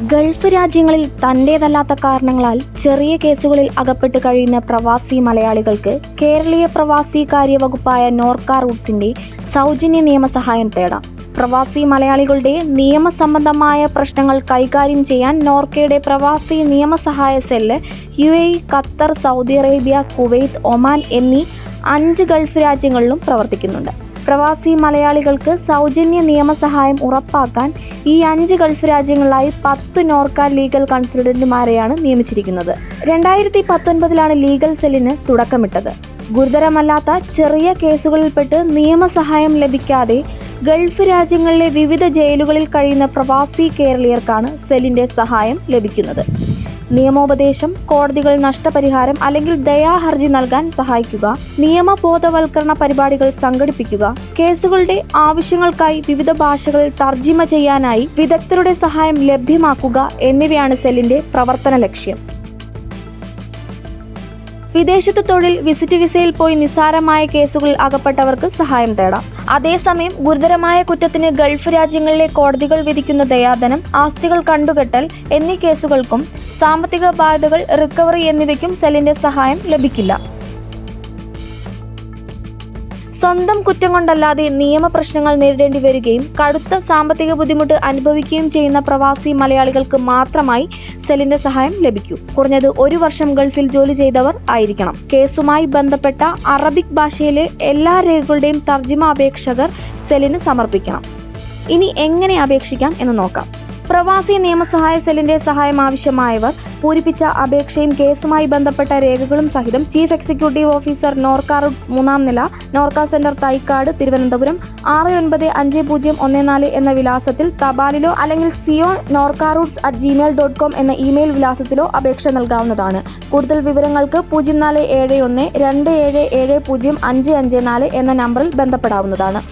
Gulf രാജ്യങ്ങളിൽ തന്റേതല്ലാത്ത കാരണങ്ങളാൽ ചെറിയ കേസുകളിൽ അകപ്പെട്ട് കഴിയുന്ന പ്രവാസി മലയാളികൾക്ക് കേരളീയ പ്രവാസി കാര്യ വകുപ്പായ നോർക്ക റൂട്ട്സിന്റെ സൗജന്യ നിയമസഹായം തേടാം. പ്രവാസി മലയാളികളുടെ നിയമസംബന്ധമായ പ്രശ്നങ്ങൾ കൈകാര്യം ചെയ്യാൻ നോർക്കയുടെ പ്രവാസി നിയമസഹായ cell UAE, Qatar, Saudi Arabia, Kuwait, Oman എന്നീ 5 ഗൾഫ് രാജ്യങ്ങളിലും പ്രവർത്തിക്കുന്നുണ്ട്. പ്രവാസി മലയാളികൾക്ക് സൗജന്യ നിയമസഹായം ഉറപ്പാക്കാൻ ഈ 5 ഗൾഫ് രാജ്യങ്ങളിലായി 10 നോർക്ക ലീഗൽ കൺസൾട്ടന്റുമാരെയാണ് നിയമിച്ചിരിക്കുന്നത്. 2019 ലീഗൽ സെല്ലിന് തുടക്കമിട്ടത്. ഗുരുതരമല്ലാത്ത ചെറിയ കേസുകളിൽപ്പെട്ട് നിയമസഹായം ലഭിക്കാതെ ഗൾഫ് രാജ്യങ്ങളിലെ വിവിധ ജയിലുകളിൽ കഴിയുന്ന പ്രവാസി കേരളീയർക്കാണ് സെല്ലിന്റെ സഹായം ലഭിക്കുന്നത്. നിയമോപദേശം, കോടതികൾ നഷ്ടപരിഹാരം അല്ലെങ്കിൽ ദയാഹർജി നൽകാൻ സഹായിക്കുക, നിയമബോധവൽക്കരണ പരിപാടികൾ സംഘടിപ്പിക്കുക, കേസുകളുടെ ആവശ്യങ്ങൾക്കായി വിവിധ ഭാഷകളിൽ തർജിമ ചെയ്യാനായി വിദഗ്ധരുടെ സഹായം ലഭ്യമാക്കുക എന്നിവയാണ് സെല്ലിന്റെ പ്രവർത്തന ലക്ഷ്യം. വിദേശത്ത് തൊഴിൽ, വിസിറ്റ് വിസയിൽ പോയി നിസ്സാരമായ കേസുകളിൽ അകപ്പെട്ടവർക്ക് സഹായം തേടാം. അതേസമയം ഗുരുതരമായ കുറ്റത്തിന് ഗൾഫ് രാജ്യങ്ങളിലെ കോടതികൾ വിധിക്കുന്ന ദയാധനം, ആസ്തികൾ കണ്ടുകെട്ടൽ എന്നീ കേസുകൾക്കും സാമ്പത്തിക ബാധ്യതകൾ റിക്കവറി എന്നിവയ്ക്കും സെല്ലിന്റെ സഹായം ലഭിക്കില്ല. സ്വന്തം കുറ്റം കൊണ്ടല്ലാതെ നിയമപ്രശ്നങ്ങൾ നേരിടേണ്ടി വരികയും കടുത്ത സാമ്പത്തിക ബുദ്ധിമുട്ട് അനുഭവിക്കുകയും ചെയ്യുന്ന പ്രവാസി മലയാളികൾക്ക് മാത്രമായി സെല്ലിന്റെ സഹായം ലഭിക്കൂ. കുറഞ്ഞത് 1 വർഷം ഗൾഫിൽ ജോലി ചെയ്തവർ ആയിരിക്കണം. കേസുമായി ബന്ധപ്പെട്ട അറബിക് ഭാഷയിലെ എല്ലാ രേഖകളുടെയും തർജിമ അപേക്ഷകർ സെല്ലിന് സമർപ്പിക്കണം. ഇനി എങ്ങനെ അപേക്ഷിക്കാം എന്ന് നോക്കാം. പ്രവാസി നിയമസഹായ സെല്ലിന്റെ സഹായം ആവശ്യമായവർ പൂരിപ്പിച്ച അപേക്ഷയും കേസുമായി ബന്ധപ്പെട്ട രേഖകളും സഹിതം chief executive officer Norka Roots 3-ാം നില, നോർക്ക സെന്റർ, തൈക്കാട്, തിരുവനന്തപുരം 695014 എന്ന വിലാസത്തിൽ തപാലിലോ അല്ലെങ്കിൽ co.norkaroots@gmail.com എന്ന ഇമെയിൽ വിലാസത്തിലോ അപേക്ഷ നൽകാവുന്നതാണ്. കൂടുതൽ വിവരങ്ങൾക്ക് 0471 2770 554 എന്ന നമ്പറിൽ ബന്ധപ്പെടാവുന്നതാണ്.